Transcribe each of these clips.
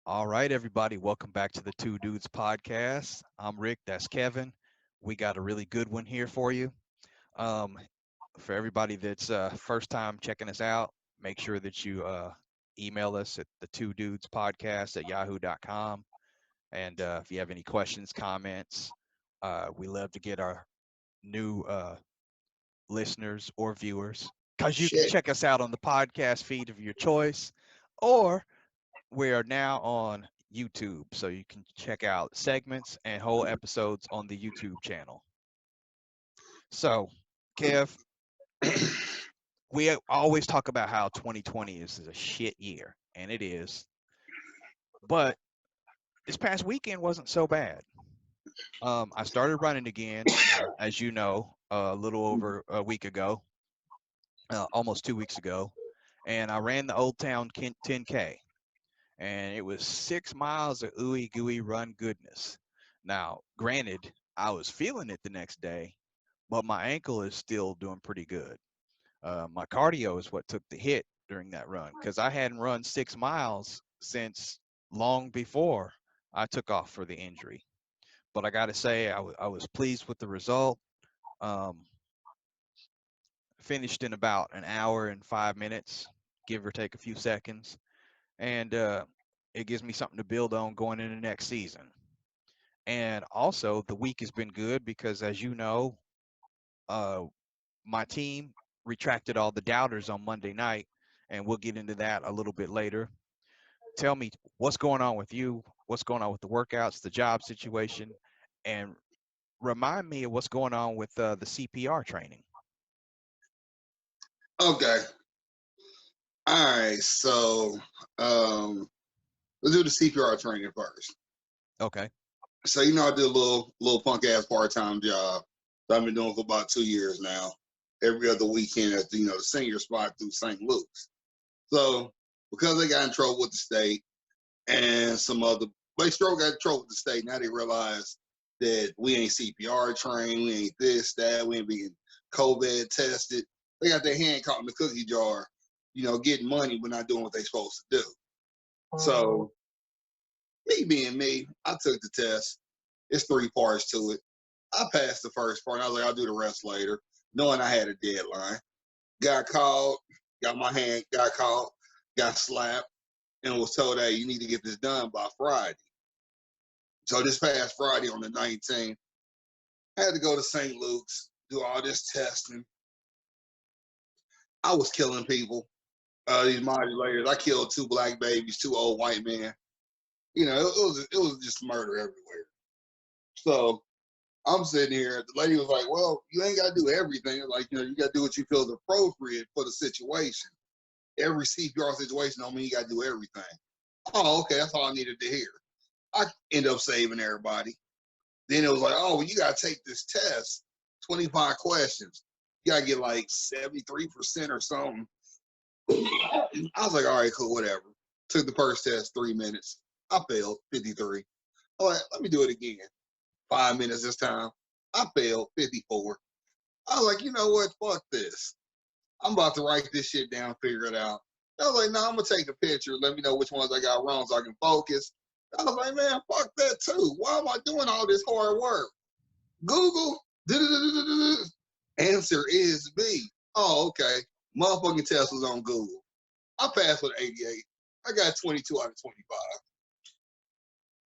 All right, everybody, welcome back to the Two Dudes podcast. I'm Rick, that's Kevin. We got a really good one here for you. Um, for everybody that's first time checking us out, make sure that you email us at the Two Dudes podcast at yahoo.com. And if you have any questions, comments, we love to get our new listeners or viewers because you can Shit. check us out on the podcast feed of your choice, or we are now on YouTube, so you can check out segments and whole episodes on the YouTube channel. So, Kev, we always talk about how 2020 is a shit year, and it is. But this past weekend wasn't so bad. I started running again, as you know, a little over a week ago, almost 2 weeks ago, and I ran the Old Town 10K. And it was 6 miles of ooey gooey run goodness. Now, granted, I was feeling it the next day, but my ankle is still doing pretty good. My cardio is what took the hit during that run because I hadn't run 6 miles since long before I took off for the injury. But I got to say, I was pleased with the result. Um, Finished in about an hour and 5 minutes, give or take a few seconds. And it gives me something to build on going into next season. And also, the week has been good because, as you know, uh, my team retracted all the doubters on Monday night, and we'll get into that a little bit later. Tell me what's going on with you, what's going on with the workouts, the job situation, and remind me of what's going on with the CPR training. Okay. All right. Um, let's do the CPR training first. Okay. So I did a little punk ass part time job that I've been doing for about 2 years now. Every other weekend at the senior spot through St. Luke's. So because they got in trouble with the state and some other, they still got in trouble with the state. Now they realize that we ain't CPR trained, we ain't this, that, we ain't being COVID tested. They got their hand caught in the cookie jar, getting money but not doing what they supposed to do. So me being me, I took the test. It's 3 parts to it. I passed the first part. I was like, I'll do the rest later, knowing I had a deadline. Got called, got my hand, got caught, got slapped, and was told, hey, you need to get this done by Friday. So this past Friday on the 19th, I had to go to St. Luke's, do all this testing. I was killing people. These modulators. I killed 2 black babies, 2 old white men. It was just murder everywhere. So I'm sitting here. The lady was like, "Well, you ain't got to do everything. Like, you got to do what you feel is appropriate for the situation. Every CPR situation don't mean you got to do everything." Oh, okay, that's all I needed to hear. I end up saving everybody. Then it was like, "Oh, well, you got to take this test, 25 questions. You got to get like 73% or something." I was like, "All right, cool, whatever." Took the first test, 3 minutes. I failed, 53. All right, let me do it again. 5 minutes this time. I failed, 54. I was like, you know what? Fuck this. I'm about to write this shit down, figure it out. I was like, no, I'm gonna take a picture. Let me know which ones I got wrong so I can focus. I was like, man, fuck that too. Why am I doing all this hard work? Google. Answer is B. Oh, okay. Motherfucking test was on Google. I passed with 88. I got 22 out of 25.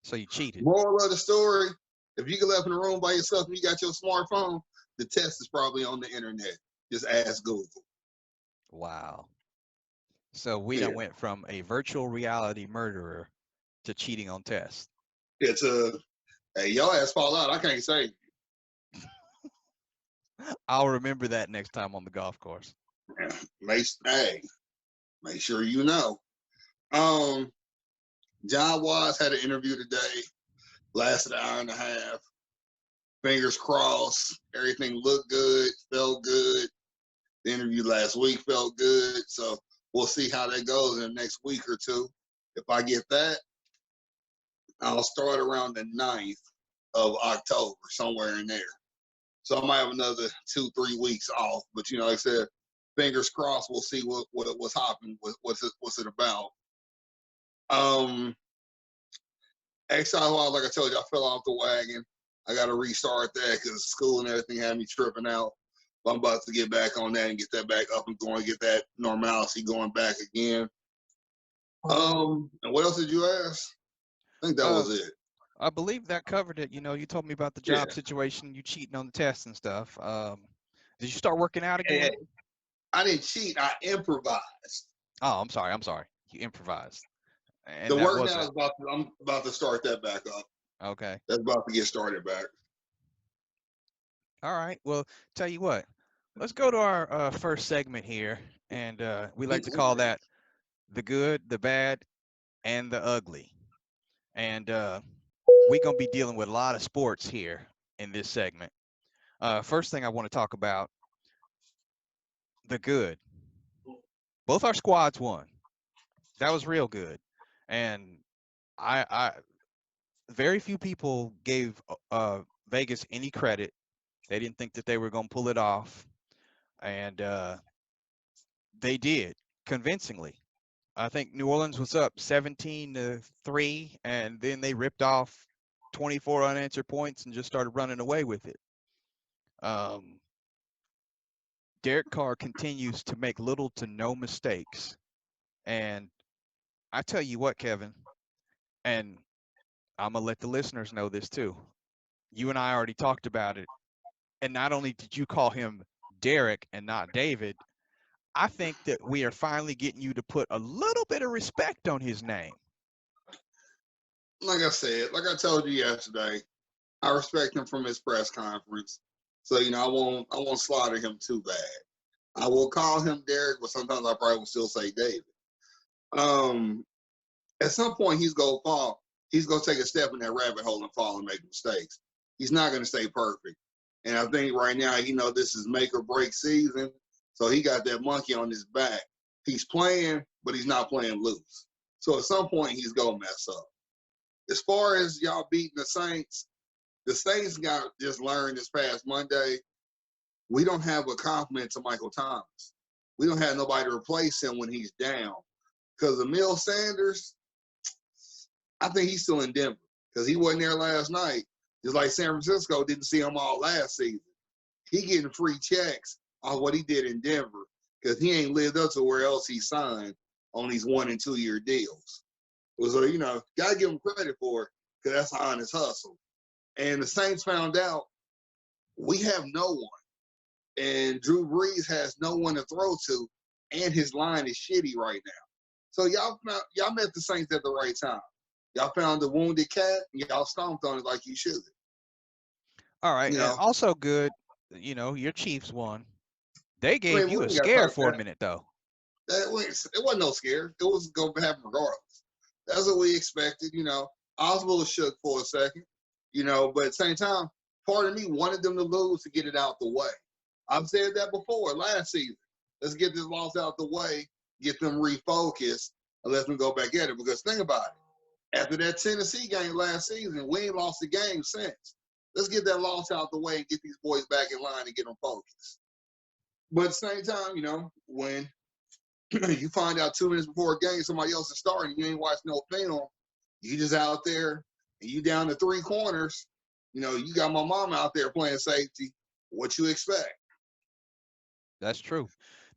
So you cheated. Moral of the story: if you get left in a room by yourself and you got your smartphone, the test is probably on the internet. Just ask Google. Wow. So we Yeah, done went from a virtual reality murderer to cheating on tests. it's a hey, y'all ass fall out. I can't say. I'll remember that next time on the golf course. Hey, make sure you know. Um, John Wise had an interview today. Lasted an hour and a half. Fingers crossed. Everything looked good. Felt good. The interview last week felt good. So we'll see how that goes in the next week or two. If I get that, I'll start around the 9th of October, somewhere in there. So I might have another 2, 3 weeks off. But like I said, fingers crossed. We'll see what's happening. What's it about? Um, Exile, like I told you, I fell off the wagon. I got to restart that because school and everything had me tripping out. But I'm about to get back on that and get that back up and going, get that normalcy going back again. And what else did you ask? I think that Uh, was it. I believe that covered it. You know, you told me about the Yeah. job situation, you cheating on the test and stuff. Did you start working out Hey, again? I didn't cheat. I improvised. Oh, I'm sorry. I'm sorry. You improvised, The and that work now is wasn't about. I'm about to start that back up. okay. That's about to get started back. All right. Well, tell you what. Let's go to our first segment here, and we like to call that the good, the bad, and the ugly. And we're gonna be dealing with a lot of sports here in this segment. First thing I want to talk about the good. Both our squads won. That was real good, and I very few people gave Vegas any credit. They didn't think that they were gonna pull it off, and they did convincingly. I think New Orleans was up 17-3, and then they ripped off 24 unanswered points and just started running away with it. Um, Derek Carr continues to make little to no mistakes, and I tell you what, Kevin, and I'm gonna let the listeners know this too. You and I already talked about it, and not only did you call him Derek and not David, I think that we are finally getting you to put a little bit of respect on his name. Like I said, like I told you yesterday, I respect him from his press conference. So I won't slaughter him too bad. I will call him Derek, but sometimes I probably will still say David. Um, at some point he's gonna fall. He's gonna take a step in that rabbit hole and fall and make mistakes. He's not gonna stay perfect. And I think right now, this is make or break season. So he got that monkey on his back. He's playing, but he's not playing loose. So at some point he's gonna mess up. As far as y'all beating the Saints got just learned this past Monday. We don't have a compliment to Michael Thomas. We don't have nobody to replace him when he's down. Because Emil Sanders, I think he's still in Denver because he wasn't there last night. Just like San Francisco didn't see him all last season. He getting free checks on what he did in Denver because he ain't lived up to where else he signed on these 1 and 2 year deals. So, got to give him credit for it because that's an honest hustle. And the Saints found out we have no one. And Drew Brees has no one to throw to, and his line is shitty right now. So y'all met the Saints at the right time. Y'all found the wounded cat, and y'all stomped on it like you should. All right, You and know, also good, your Chiefs won. They I gave mean, we you a ain't got to scare talk for a that. minute though. It wasn't no scare. It was going to happen regardless. That's what we expected. I was a little shook for a second. But at the same time, part of me wanted them to lose to get it out the way. I've said that before last season. Let's get this loss out the way, get them refocused, and let them go back at it. Because think about it. After that Tennessee game last season, we ain't lost a game since. Let's get that loss out the way and get these boys back in line and get them focused. But at the same time, when you find out 2 minutes before a game somebody else is starting, you ain't watched no film, you just out there and you down to 3 corners, you got my mom out there playing safety. What you expect? That's true.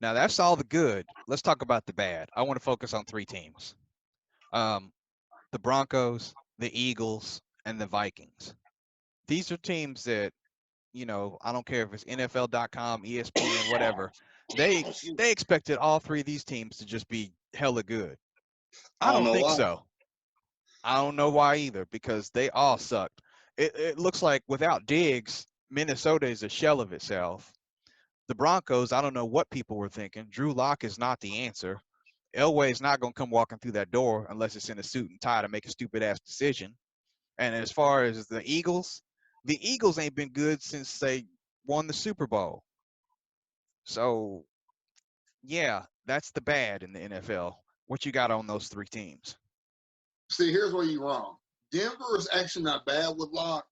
Now that's all the good. Let's talk about the bad. I want to focus on 3 teams. Um, the Broncos, the Eagles, and the Vikings. These are teams that, I don't care if it's NFL.com, ESPN, whatever. They they expected all 3 of these teams to just be hella good. I I don't don't know think why. so. I don't know why either because they all sucked. It looks like without Diggs, Minnesota is a shell of itself. The Broncos, I don't know what people were thinking. Drew Lock is not the answer. Elway is not going to come walking through that door unless it's in a suit and tie to make a stupid ass decision. And as far as the Eagles ain't been good since they won the Super Bowl. So, yeah, that's the bad in the NFL. What you got on those 3 teams? See, here's where you're wrong. Denver is actually not bad with Locke.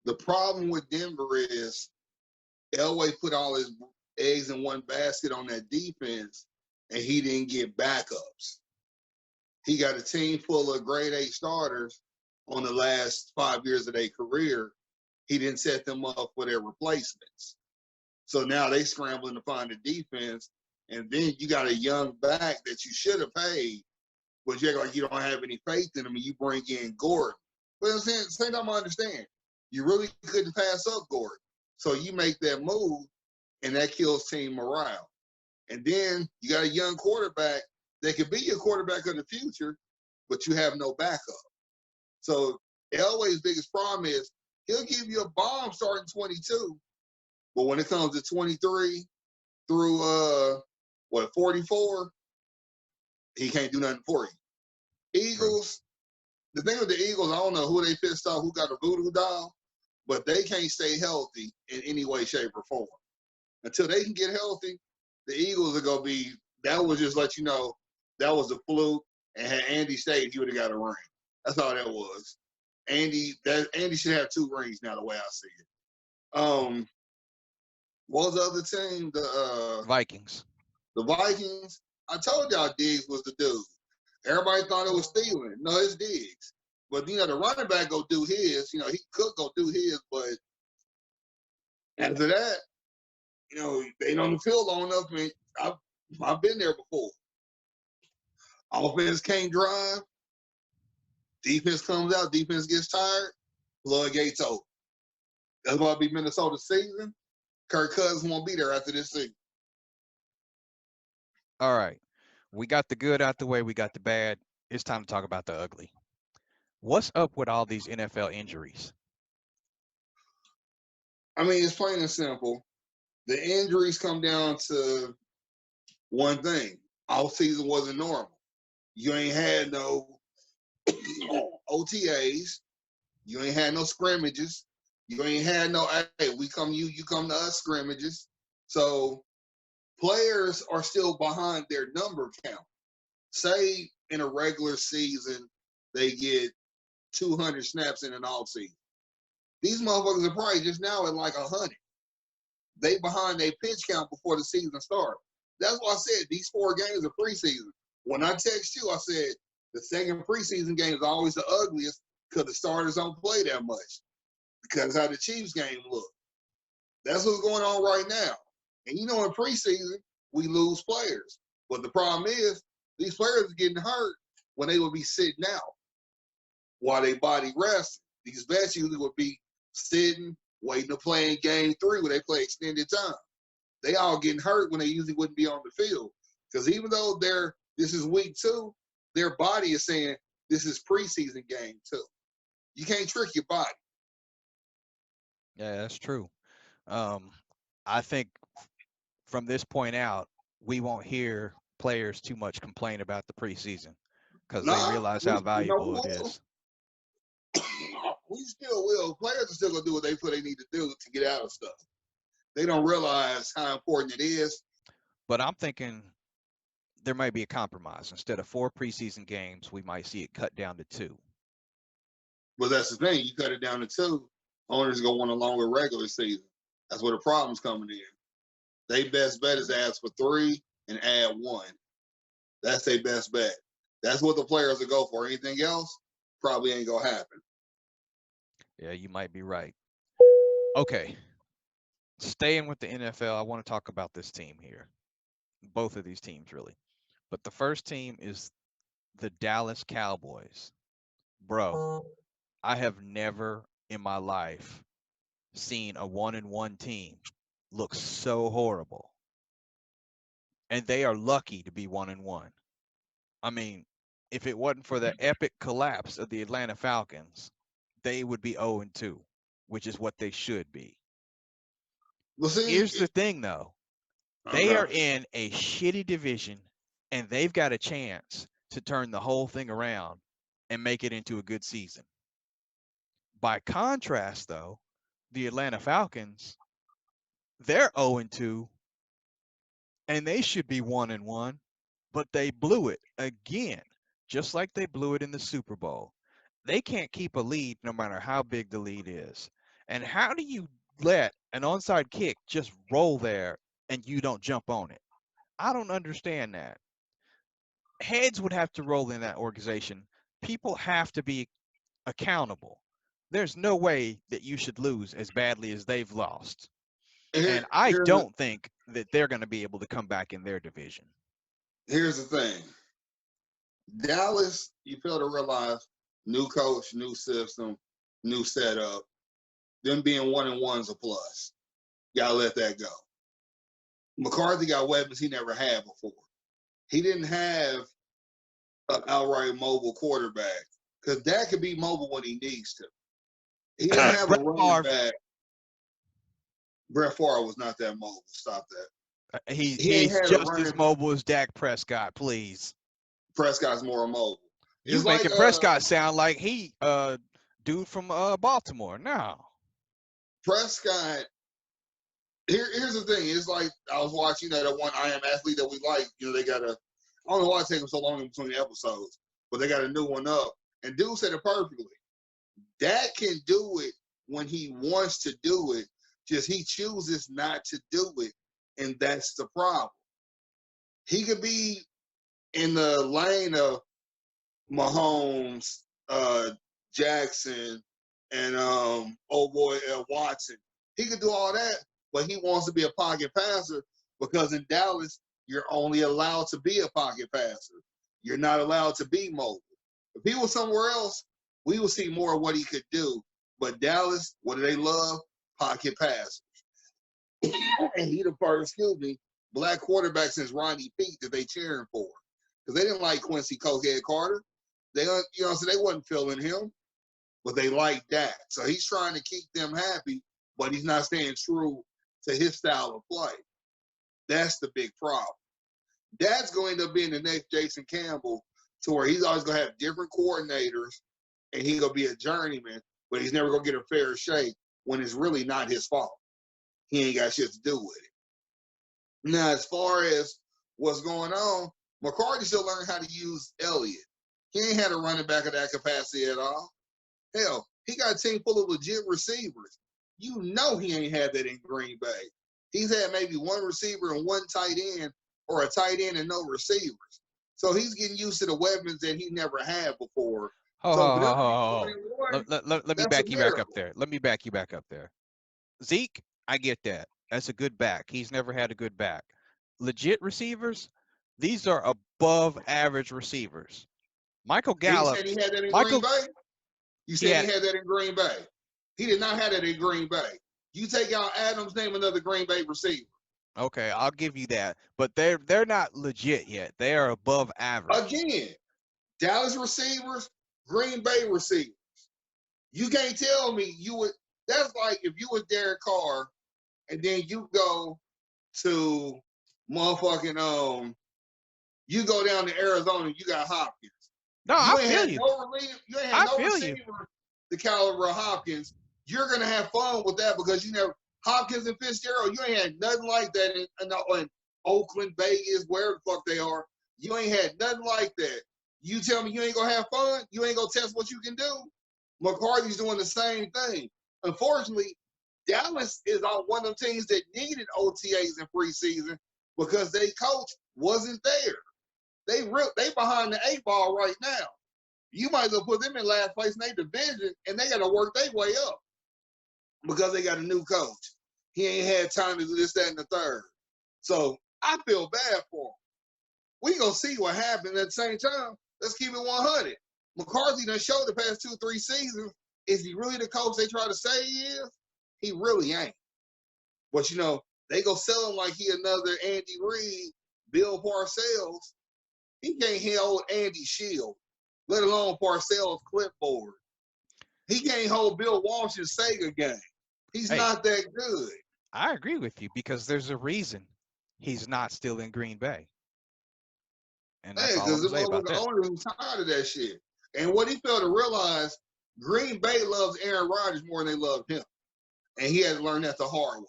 The problem with Denver is Elway put all his eggs in one basket on that defense, and he didn't get backups. He got a team full of grade A starters on the last 5 years of their career, he didn't set them up for their replacements. So now they scrambling to find a defense, and then you got a young back that you should have paid, but you act like you don't have any faith in him, and you bring in Gordon. But I'm saying, same time I understand, you really couldn't pass up Gordon, so you make that move, and that kills team morale. And then you got a young quarterback that could be your quarterback of the future, but you have no backup. So Elway's biggest problem is he'll give you a bomb starting 22, but when it comes to 23 through 44, he can't do nothing for you. True. Eagles, the thing with the Eagles, I don't know who they pissed off, who got a voodoo doll, but they can't stay healthy in any way, shape, or form. Until they can get healthy, the Eagles are gonna be. That was just let you know that was a fluke. And had Andy stayed, he would have got a ring. That's all that was. Andy should have 2 rings now, the way I see it. What was the other team? Vikings. The Vikings. I told y'all Diggs was the dude. Everybody thought it was Thielen. No, it's Diggs. But the running back go do his. He could go do his, but after that, they ain't on the field long enough. Man, I've been there before. Offense can't drive. Defense comes out. Defense gets tired. Floodgates open. That's why it be Minnesota season. Kirk Cousins won't be there after this season. All right. We got the good out the way. We got the bad. It's time to talk about the ugly. What's up with all these NFL injuries? I mean, it's plain and simple. The injuries come down to one thing. All season wasn't normal. You ain't had no OTAs. You ain't had no scrimmages. You ain't had no, hey, we come you come to us scrimmages. So players are still behind their number count. Say in a regular season, they get 200 snaps in an off season. These motherfuckers are probably just now at like 100. They behind their pitch count before the season starts. That's why I said these 4 games are preseason. When I text you, I said the second preseason game is always the ugliest because the starters don't play that much because how the Chiefs game look. That's what's going on right now. And in preseason, we lose players. But the problem is these players are getting hurt when they would be sitting out while they body rest. These vets usually would be sitting, waiting to play in game 3 where they play extended time. They all getting hurt when they usually wouldn't be on the field. Because even though this is week 2, their body is saying this is preseason game 2. You can't trick your body. Yeah, that's true. I think from this point out, we won't hear players too much complain about the preseason because they Nah, realize we how valuable it will. is. We still will. Players are still gonna do what they feel they need to do to get out of stuff. They don't realize how important it is. But I'm thinking there might be a compromise. Instead of 4 preseason games, we might see it cut down to 2. But that's the thing. You cut it down to 2, owners gonna want a longer regular season. That's where the problem's coming in. They best bet is to ask for 3 and add 1. That's their best bet. That's what the players will go for. Anything else probably ain't gonna happen. Yeah, you might be right. Okay, staying with the NFL, I want to talk about this team here. Both of these teams, really. But the first team is the Dallas Cowboys. Bro, I have never in my life seen a 1-1 team look so horrible. And they are lucky to be 1-1. I mean, if it wasn't for the epic collapse of the Atlanta Falcons, they would be 0-2, which is what they should be. Well, see, Here's the thing though. They are okay. in a shitty division and they've got a chance to turn the whole thing around and make it into a good season. By contrast, though, the Atlanta Falcons, they're 0-2 and they should be 1-1, but they blew it again, just like they blew it in the Super Bowl. They can't keep a lead no matter how big the lead is. And how do you let an onside kick just roll there and you don't jump on it? I don't understand that. Heads would have to roll in that organization. People have to be accountable. There's no way that you should lose as badly as they've lost. And And I here's don't think that they're going to be able to come back in their division. here's the thing. Dallas, you fail to realize, new coach, new system, new setup. Them being 1-1's a plus. Gotta let that go. McCarthy got weapons he never had before. He didn't have an outright mobile quarterback because Dak could be mobile when he needs to. He didn't have a Brett running Favre, back. Brett Favre was not that mobile. Stop that. He ain't he's had a just as running. mobile as Dak Prescott, please. Prescott's more mobile. You It's like making Prescott sound like he dude from Baltimore. No. Prescott. Here's the thing. It's like I was watching that one I Am Athlete that we like. They got a. I don't know why it takes them so long in between the episodes, but they got a new one up. And dude said it perfectly. Dak can do it when he wants to do it. Just he chooses not to do it, and that's the problem. He could be in the lane of Mahomes, Jackson, and old boy Watson. He could do all that, but he wants to be a pocket passer because in Dallas, you're only allowed to be a pocket passer. You're not allowed to be mobile. If he was somewhere else, we would see more of what he could do. But Dallas, what do they love? Pocket passers. And he the first, black quarterback since Ronnie Peake that they cheering for. Because they didn't like Quincy Cokehead Carter. So they wasn't feeling him, but they liked that. So he's trying to keep them happy, but he's not staying true to his style of play. That's the big problem. That's going to end up being the next Jason Campbell, to where he's always going to have different coordinators, and he's going to be a journeyman, but he's never going to get a fair shake when it's really not his fault. He ain't got shit to do with it. Now, as far as what's going on, McCarthy still learning how to use Elliott. He ain't had a running back of that capacity at all. Hell, he got a team full of legit receivers. You know he ain't had that in Green Bay. He's had maybe one receiver and one tight end, or a tight end and no receivers. So he's getting used to the weapons that he never had before. So for them to be 21, Let me that's a back you back up miracle. there. Let me back you back up there. Zeke, I get that. That's a good back. He's never had a good back. Legit receivers, these are above average receivers. Michael He Gallup, said he had that in Green Michael, Bay. You he said he had, had that in Green Bay. He did not have that in Green Bay. You take out Adams, name another Green Bay receiver. okay, I'll give you that. But they're not legit yet. They are above average. Again, Dallas receivers, Green Bay receivers. You can't tell me you would. That's like if you were Derek Carr and then you go to motherfucking you go down to Arizona and you got Hopkins. No, I You ain't feel had you. no relief. You ain't had I no feel you. receiver the caliber of Hopkins. You're gonna have fun with that because you never Hopkins and Fitzgerald. You ain't had nothing like that in Oakland, Vegas, wherever the fuck they are. You ain't had nothing like that. You tell me you ain't gonna have fun. You ain't gonna test what you can do. McCarthy's doing the same thing. Unfortunately, Dallas is on one of the teams that needed OTAs in preseason because their coach wasn't there. They behind the eight ball right now. You might as well put them in last place in their division, and they got to work their way up because they got a new coach. He ain't had time to do this, that, and the third. So I feel bad for him. We gonna see what happens at the same time. Let's keep it 100. McCarthy done showed the past 2-3 seasons. Is he really the coach they try to say he is? He really ain't. But they go sell him like he another Andy Reid, Bill Parcells. He can't hold Andy Shield, let alone Parcells clipboard. He can't hold Bill Walsh's Sega game. He's Hey, not that good. I agree with you because there's a reason he's not still in Green Bay. And that's Hey, all I'm because gonna the say about motherfucker that. owner was tired of that shit. And what he failed to realize, Green Bay loves Aaron Rodgers more than they love him. And he had to learn that the hard way.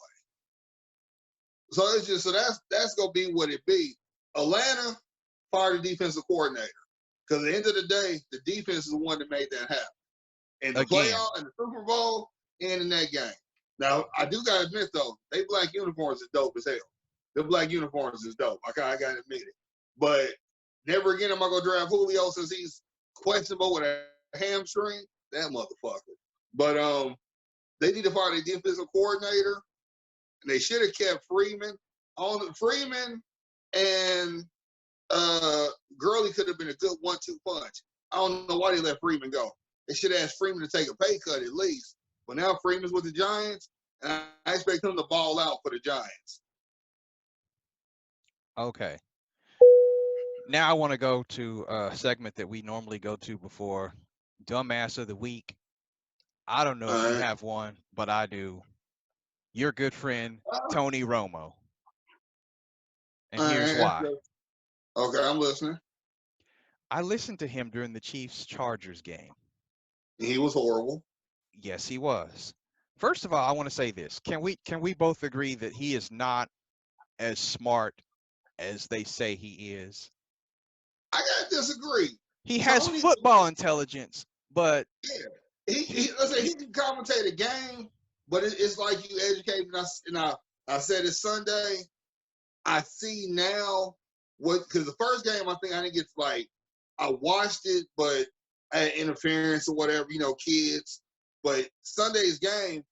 So it's just that's gonna be what it be. Atlanta fired the defensive coordinator. Because at the end of the day, the defense is the one that made that happen. And the Again, playoff and the Super Bowl and in that game. Now, I do gotta admit though, they black uniforms is dope as hell. The black uniforms is dope. I gotta admit it. But never again am I gonna draft Julio since he's questionable with a hamstring. that motherfucker. But they need to fire their defensive coordinator, and they should have kept Freeman. On Freeman and Gurley could have been a good 1-2 punch. I don't know why they let Freeman go. They should have asked Freeman to take a pay cut at least. But now Freeman's with the Giants, and I expect him to ball out for the Giants. Okay. Now I want to go to a segment that we normally go to before Dumbass of the Week. I don't know if you All right. have one, but I do. Your good friend, Tony Romo. And All here's right. why. Okay, I'm listening. I listened to him during the Chiefs-Chargers game. He was horrible. Yes, he was. First of all, I want to say this. Can we both agree that he is not as smart as they say he is? I gotta disagree. He has Tony, football intelligence, but yeah, he let's say he can commentate a game, but it's like you educated. And I said it Sunday. I see now what, because the first game I think I didn't get to, like, I watched it, but I had interference or whatever, kids. But Sunday's game,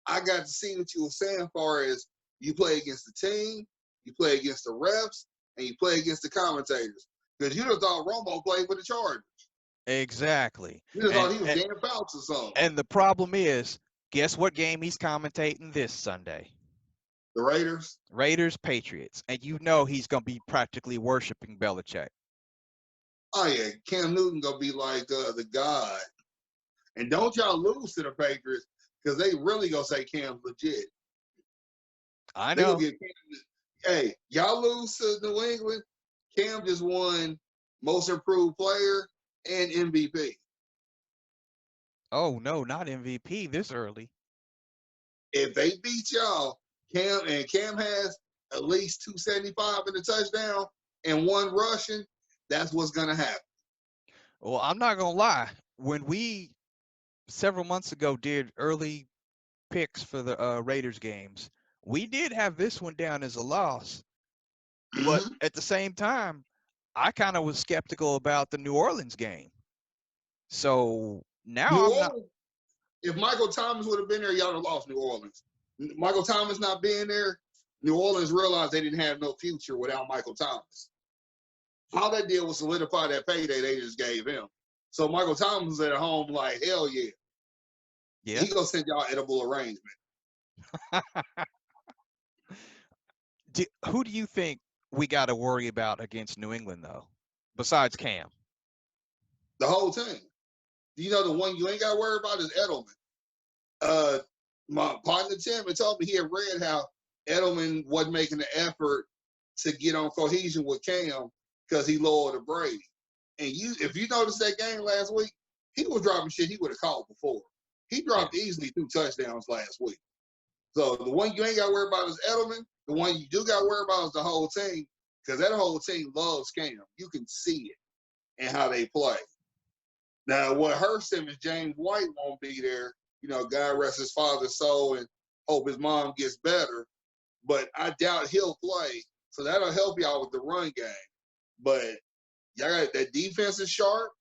I got to see what you were saying as far as you play against the team, you play against the refs, and you play against the commentators. Because you just thought Romo played for the Chargers. exactly. You just thought And, he was and Dan Fouts or something. and the problem is, guess what game he's commentating this Sunday? The Raiders. Raiders Patriots, and you know he's gonna be practically worshiping Belichick. Oh yeah, Cam Newton gonna be like the god. And don't y'all lose to the Patriots, because they really gonna say Cam's legit. I They gonna know. get Cam. Hey, y'all lose to New England. Cam just won Most Improved Player and MVP. Oh no, not MVP this early. If they beat y'all, Cam has at least 275 in the touchdown and one rushing, that's what's gonna happen. Well, I'm not gonna lie. When we several months ago did early picks for the Raiders games, we did have this one down as a loss. But Mm-hmm. at the same time, I kind of was skeptical about the New Orleans game. So now New I'm not. Orleans, if Michael Thomas would have been there, y'all would have lost New Orleans. Michael Thomas not being there, New Orleans realized they didn't have no future without Michael Thomas. All that did was solidify that payday they just gave him. So Michael Thomas was at home like, hell yeah. Yeah. He gonna send y'all edible arrangement. Who do you think we got to worry about against New England though, besides Cam? The whole team. The one you ain't got to worry about is Edelman. My partner Tim had told me he had read how Edelman wasn't making the effort to get on cohesion with Cam because he loyal to Brady. And if you noticed that game last week, he was dropping shit he would have caught before. He dropped easily 2 touchdowns last week. So the one you ain't got to worry about is Edelman. The one you do got to worry about is the whole team, because that whole team loves Cam. You can see it and how they play. Now, what hurts him is James White won't be there. God rest his father's soul and hope his mom gets better. But I doubt he'll play. So that'll help y'all with the run game. But y'all got that defense is sharp.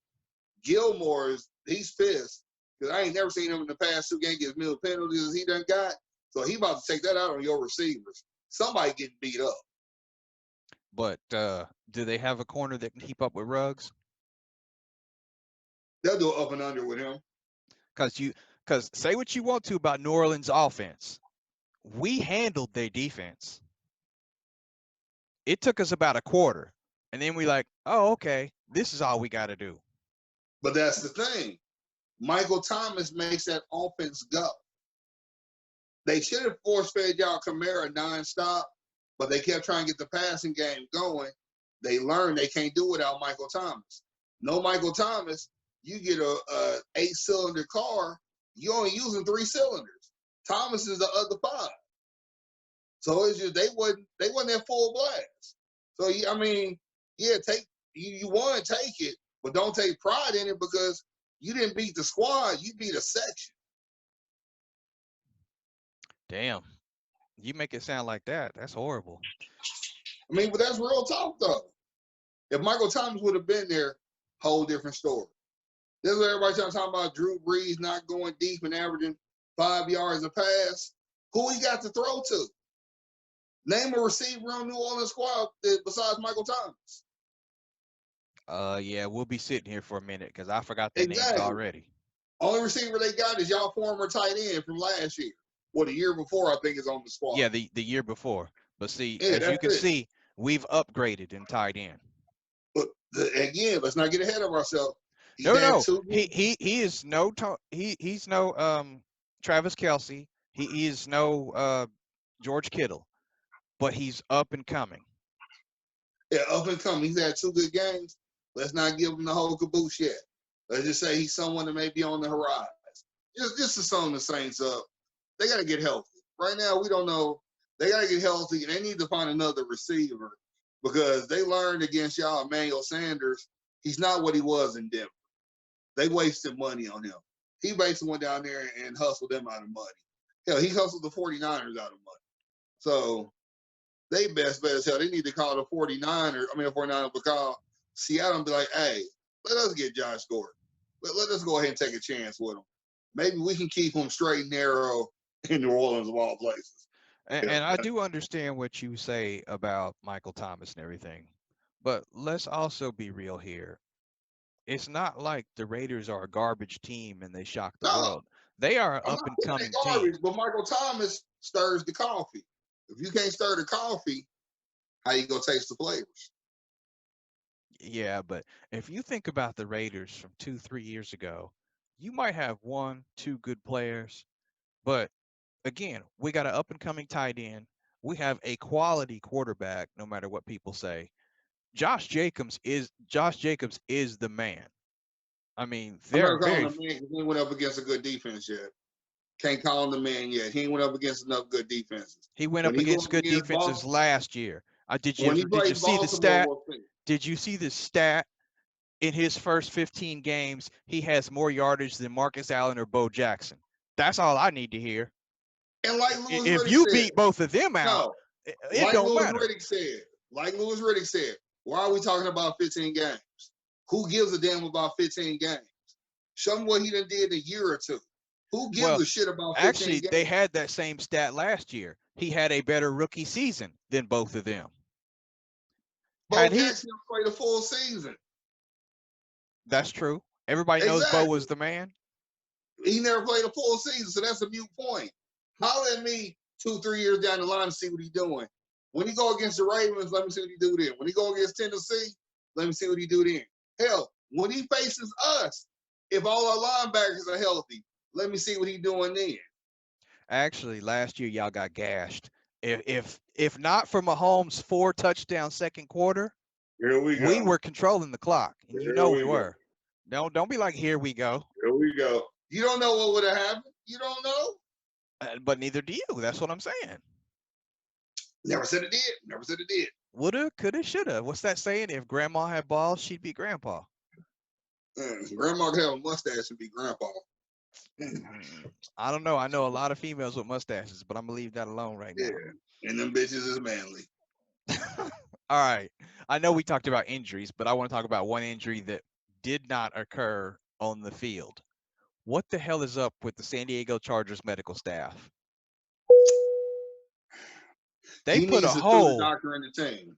Gilmore he's pissed, because I ain't never seen him in the past 2 games get as many penalties as he done got. So he about to take that out on your receivers. Somebody getting beat up. But do they have a corner that can keep up with Ruggs? They'll do up and under with him. Because say what you want to about New Orleans offense, we handled their defense. It took us about a quarter, and then we like, oh, okay, this is all we got to do. But that's the thing. Michael Thomas makes that offense go. They should have force-fed y'all Kamara nonstop, but they kept trying to get the passing game going. They learned they can't do it without Michael Thomas. No Michael Thomas, you get a 8-cylinder car, you only using 3 cylinders. Thomas is the other 5. So it's just they wasn't at full blast. So I mean, yeah, take you want to take it, but don't take pride in it, because you didn't beat the squad, you beat a section. Damn, you make it sound like that. That's horrible. I mean, but that's real talk though. If Michael Thomas would have been there, whole different story. This is what everybody's trying to talk about Drew Brees not going deep and averaging 5 yards a pass. Who he got to throw to? Name a receiver on New Orleans squad besides Michael Thomas. Yeah, we'll be sitting here for a minute because I forgot their names Exactly. already. Only receiver they got is y'all former tight end from last year. Well, the year before, I think, is on the squad. Yeah, the year before. But see, Yeah, as you that's can it. see, we've upgraded in tight end. But again, let's not get ahead of ourselves. He's No, had no, two. he is no he's no Travis Kelsey. He is no George Kittle, but he's up and coming. Yeah, up and coming. He's had two good games. Let's not give him the whole caboose yet. Let's just say he's someone that may be on the horizon. Just to sum the Saints up, they got to get healthy. Right now, we don't know. They got to get healthy, and they need to find another receiver because they learned against y'all, Emmanuel Sanders. He's not what he was in Denver. They wasted money on him. He basically went down there and hustled them out of money. Hell, he hustled the 49ers out of money. So they best bet as hell. They need to call the 49ers, the 49ers, but call Seattle and be like, hey, let us get Josh Gordon. Let us go ahead and take a chance with him. Maybe we can keep him straight and narrow in New Orleans of all places. And I do understand what you say about Michael Thomas and everything, but let's also be real here. It's not like the Raiders are a garbage team and they shock the No, world. They are an I'm up not and saying coming they team. garbage, but Michael Thomas stirs the coffee. If you can't stir the coffee, how you gonna taste the flavors? Yeah, but if you think about the Raiders from 2, 3 years ago, you might have one, two good players, but again, we got an up and coming tight end. We have a quality quarterback, no matter what people say. Josh Jacobs is the man. I mean, I'm they're not calling very. him man because he went up against a good defense yet. Can't call him the man yet. He ain't went up against enough good defenses. He went When up he go against up good against defenses Baltimore, last year. when he Did you plays see the Baltimore, stat? we'll see. Did you see the stat? In his first 15 games, he has more yardage than Marcus Allen or Bo Jackson. That's all I need to hear. And like Lewis If Riddick you said, beat both of them out, no, it like don't Lewis matter. Riddick said, why are we talking about 15 games? Who gives a damn about 15 games? Show me what he done did a year or two. Who gives Well, a shit about 15 actually, games? they had that same stat last year. He had a better rookie season than both of them. Bo Had he, Jackson played a full season. that's true. Everybody knows Bo Exactly. was the man. He never played a full season, so that's a mute point. Holler at me 2, 3 years down the line and see what he's doing. When he go against the Ravens, let me see what he do then. When he go against Tennessee, let me see what he do then. Hell, when he faces us, if all our linebackers are healthy, let me see what he doing then. Actually, last year y'all got gashed. If not for Mahomes' 4 touchdown second quarter, Here we we go. were controlling the clock, and you Here know we we go. were. Don't be like, here we go. Here we go. You don't know what would have happened. You don't know. But neither do you. That's what I'm saying. Never said it did. Never said it did. Woulda, coulda, shoulda. What's that saying? If grandma had balls, she'd be grandpa. Grandma could have a mustache and be grandpa. I don't know. I know a lot of females with mustaches, but I'm gonna leave that alone right Yeah. now. And them bitches is manly. All right. I know we talked about injuries, but I want to talk about one injury that did not occur on the field. What the hell is up with the San Diego Chargers medical staff? They He put a needs to sue the hole. doctor and the team.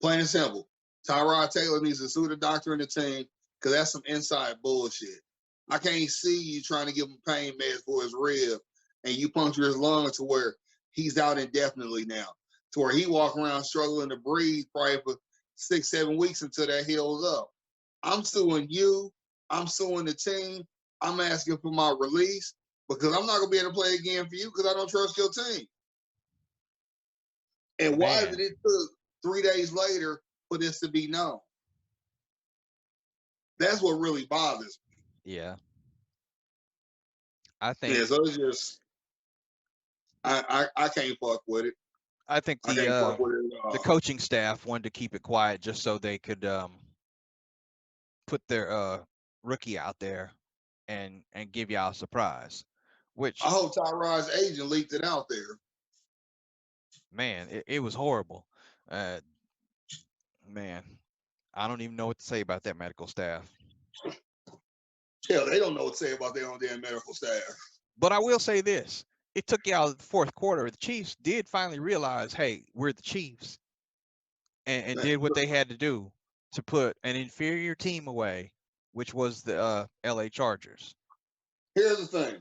Plain and simple. Tyrod Taylor needs to sue the doctor and the team because that's some inside bullshit. I can't see you trying to give him pain meds for his rib and you puncture his lung to where he's out indefinitely now. To where he walk around struggling to breathe probably for 6, 7 weeks until that heals up. I'm suing you. I'm suing the team. I'm asking for my release because I'm not gonna be able to play again for you because I don't trust your team. And why did Man, it took 3 days later for this to be known? That's what really bothers yeah. I me. think Yeah, so it's just I can't fuck with it. I think I can't fuck with it at the all. coaching staff wanted to keep it quiet just so they could put their rookie out there and give y'all a surprise. I Which, hope Tyrod's agent leaked it out there. man, it was horrible. Uh, man, I don't even know what to say about that medical staff. Hell, they don't know what to say about their own damn medical staff. But I will say this: it took you out of the fourth quarter. The Chiefs did finally realize, hey, we're the Chiefs, and Man, did what they had to do to put an inferior team away, which was the L.A. Chargers. here's the thing.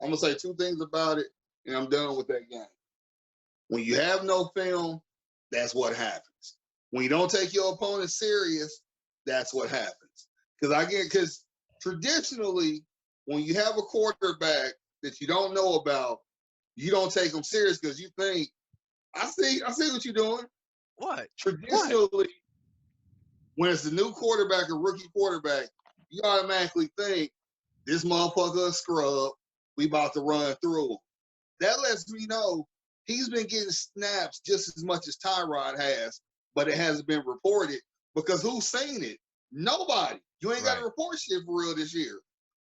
I'm gonna say two things about it, and I'm done with that game. When you have no film, that's what happens. When you don't take your opponent serious, that's what happens. Because traditionally, when you have a quarterback that you don't know about, you don't take them serious because you think, I see what you're doing. What? Traditionally, when it's a new quarterback, a rookie quarterback, you automatically think this motherfucker a scrub. We about to run through him. That lets me know he's been getting snaps just as much as Tyrod has, but it hasn't been reported because who's seen it? Nobody. You ain't got to report shit for real this year.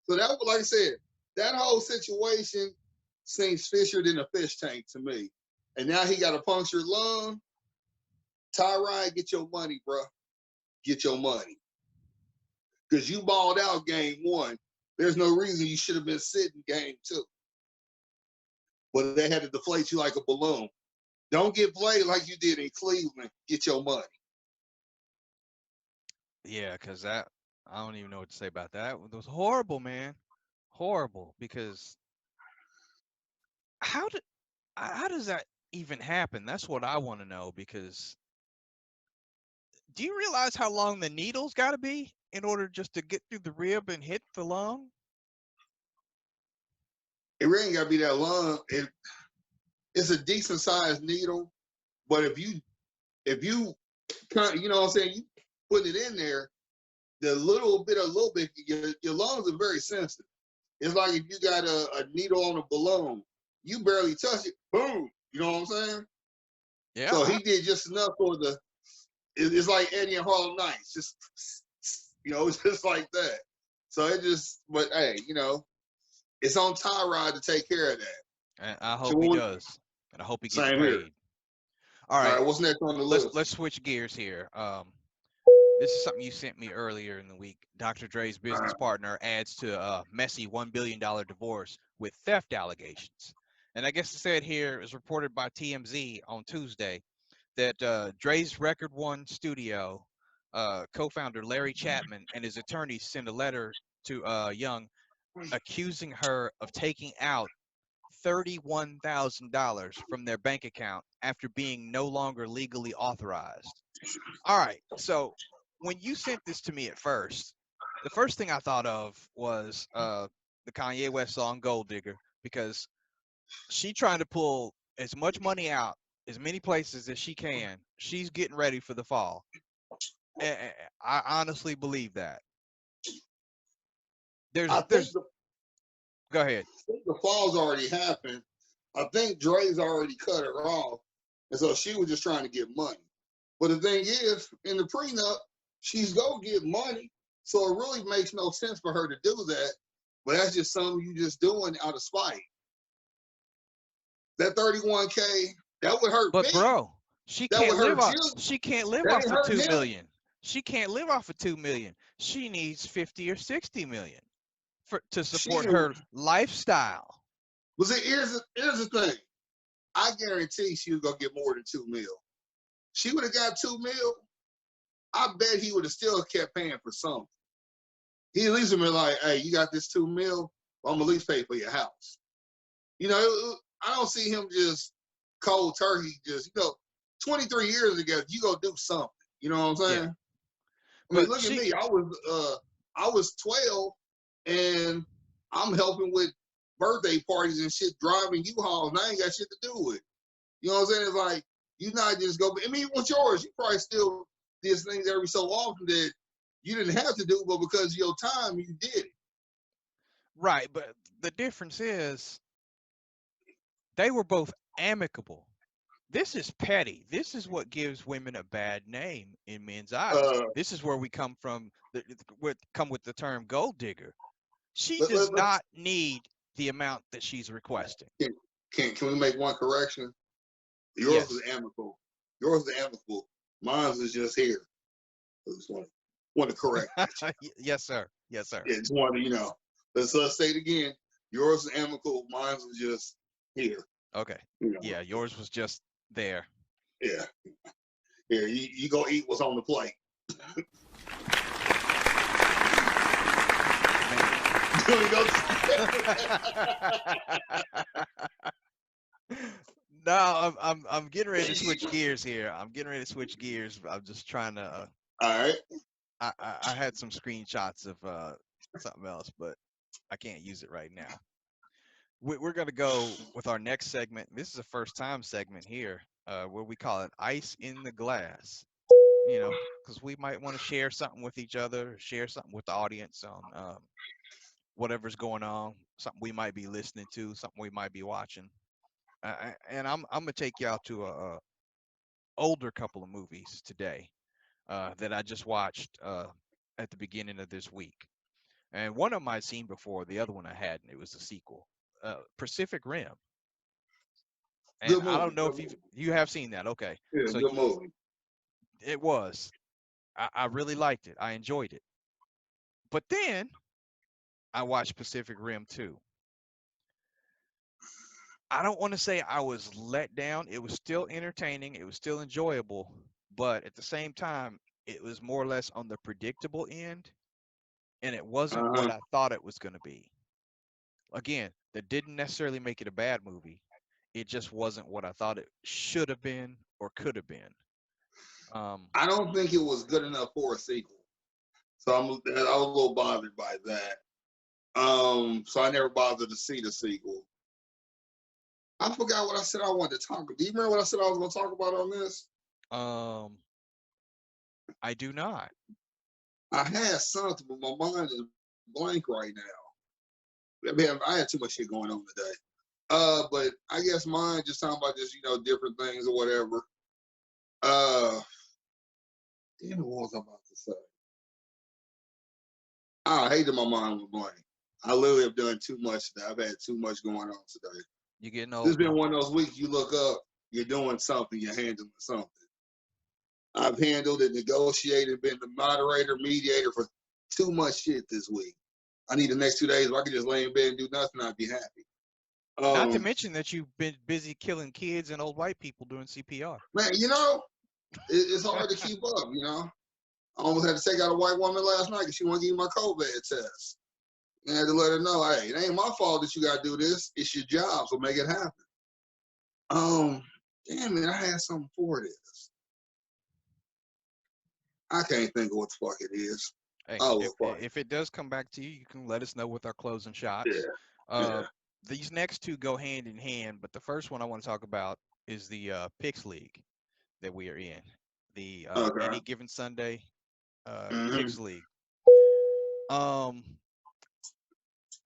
So that, like I said, that whole situation seems fisher than a fish tank to me. And now he got a punctured lung. Tyrod, get your money, bro. Get your money. Because you balled out game one. There's no reason you should have been sitting game two. But they had to deflate you like a balloon. Don't get played like you did in Cleveland. Get your money. Yeah, because that I don't even know what to say about that. It was horrible, man. Horrible. Because how did how does that even happen? That's what I want to know. Because do you realize how long the needle's got to be in order just to get through the rib and hit the lung? It really ain't got to be that long. It's a decent sized needle, but if you you know what I'm saying, you put it in there, the little bit, your lungs are very sensitive. It's like if you got a needle on a balloon, you barely touch it, boom. You know what I'm saying? Yeah. So he did just enough for the. It's like Eddie and Harlem Nights, just it's just like that. So it just, but hey, it's on Tyrod to take care of that. And I So hope he does, and I hope he gets same here. paid. All All right, right, what's next on the let's list? switch gears here. This is something you sent me earlier in the week. Dr. Dre's business partner adds to a messy $1 billion divorce with theft allegations. And I guess it said here, is reported by TMZ on Tuesday, that Dre's Record One studio co-founder Larry Chapman and his attorneys sent a letter to Young accusing her of taking out $31,000 from their bank account after being no longer legally authorized. All right, so when you sent this to me at first, the first thing I thought of was the Kanye West song "Gold Digger" because she trying to pull as much money out as many places as she can. She's getting ready for the fall. And I honestly believe that. I think There's. Go ahead. the fall's already happened. I think Dre's already cut her off, and so she was just trying to get money. But the thing is, in the prenup, she's gonna get money, so it really makes no sense for her to do that. But that's just something you just doing out of spite. That 31K, that would hurt But me. bro, she That can't would live hurt off. you. She can't live That off didn't of hurt 2 million. him. She can't live off of 2 million. She needs 50 or 60 million to support She her lifestyle. was it. Here's the thing. I guarantee she was gonna get more than 2 mil. She would have got 2 mil. I bet he would have still kept paying for something. He at least would been like, "Hey, you got this 2 mil. I'm gonna at least pay for your house." I don't see him just cold turkey. Just 23 years ago, you go do something. You know what I'm saying? Yeah, I mean, but look at me. I was 12, and I'm helping with birthday parties and shit, driving U-Hauls, and I ain't got shit to do with it. You know what I'm saying? It's like you not just go. I mean, what's yours? You probably still did things every so often that you didn't have to do, but because of your time, you did it. right. But the difference is they were both amicable. This is petty. This is what gives women a bad name in men's eyes. Uh, This is where we come from. Come with the term gold digger. She let, does let, let, not need the amount that she's requesting. can we make one correction? Yours was Yes. amicable. Yours was amicable. Mine was just here. I just want to correct that. Yes, sir. Yes, sir. Yeah, just wanted to. Let's say it again. Yours is amicable. Mine was just here. Okay. You know. Yeah, yours was just there. Yeah. Here, you go eat what's on the plate. No, I'm getting ready to switch gears here. I'm getting ready to switch gears. I'm just trying to. All right. I had some screenshots of something else, but I can't use it right now. We're gonna go with our next segment. This is a first time segment here, where we call it "Ice in the Glass." Because we might want to share something with each other, share something with the audience on whatever's going on, something we might be listening to, something we might be watching. And I'm gonna take y'all to a older couple of movies today that I just watched at the beginning of this week. And one of them I'd seen before, the other one I hadn't. It was a sequel, Pacific Rim. And Good I don't movie. know Good if movie. you have seen that. Okay, Yeah, so good movie. it was. I really liked it. I enjoyed it. But then I watched Pacific Rim 2. I don't want to say I was let down. It was still entertaining. It was still enjoyable. But at the same time, it was more or less on the predictable end. And it wasn't what Uh-huh. I thought it was going to be. Again, that didn't necessarily make it a bad movie. It just wasn't what I thought it should have been or could have been. I don't think it was good enough for a sequel. So I was a little bothered by that. So I never bothered to see the sequel. I forgot what I said I wanted to talk about. Do you remember what I said I was going to talk about on this? Um, I do not. I had something, but my mind is blank right now. I mean, I had too much shit going on today. But I guess mine just talking about just different things or whatever. Uh, Damn, what was I about to say? I hate that my mind was blank. I literally have done too much today. I've had too much going on today. You're getting This has older. been one of those weeks you look up, you're doing something, you're handling something. I've handled and negotiated, been the moderator, mediator for too much shit this week. I need the next 2 days if I could just lay in bed and do nothing, I'd be happy. Not to mention that you've been busy killing kids and old white people doing CPR. Man, it's hard to keep up, I almost had to take out a white woman last night because she wanted to give me my COVID test. And I had to let her know, hey, it ain't my fault that you got to do this. It's your job, so make it happen. Damn it, I had something for this. I can't think of what the fuck it is. Hey, Oh, if well, fuck. if it does come back to you, you can let us know with our closing Yeah, shots. yeah. These next two go hand in hand, but the first one I want to talk about is the Picks League that we are in. The Okay. Any Given Sunday Mm-hmm. Picks League. Um,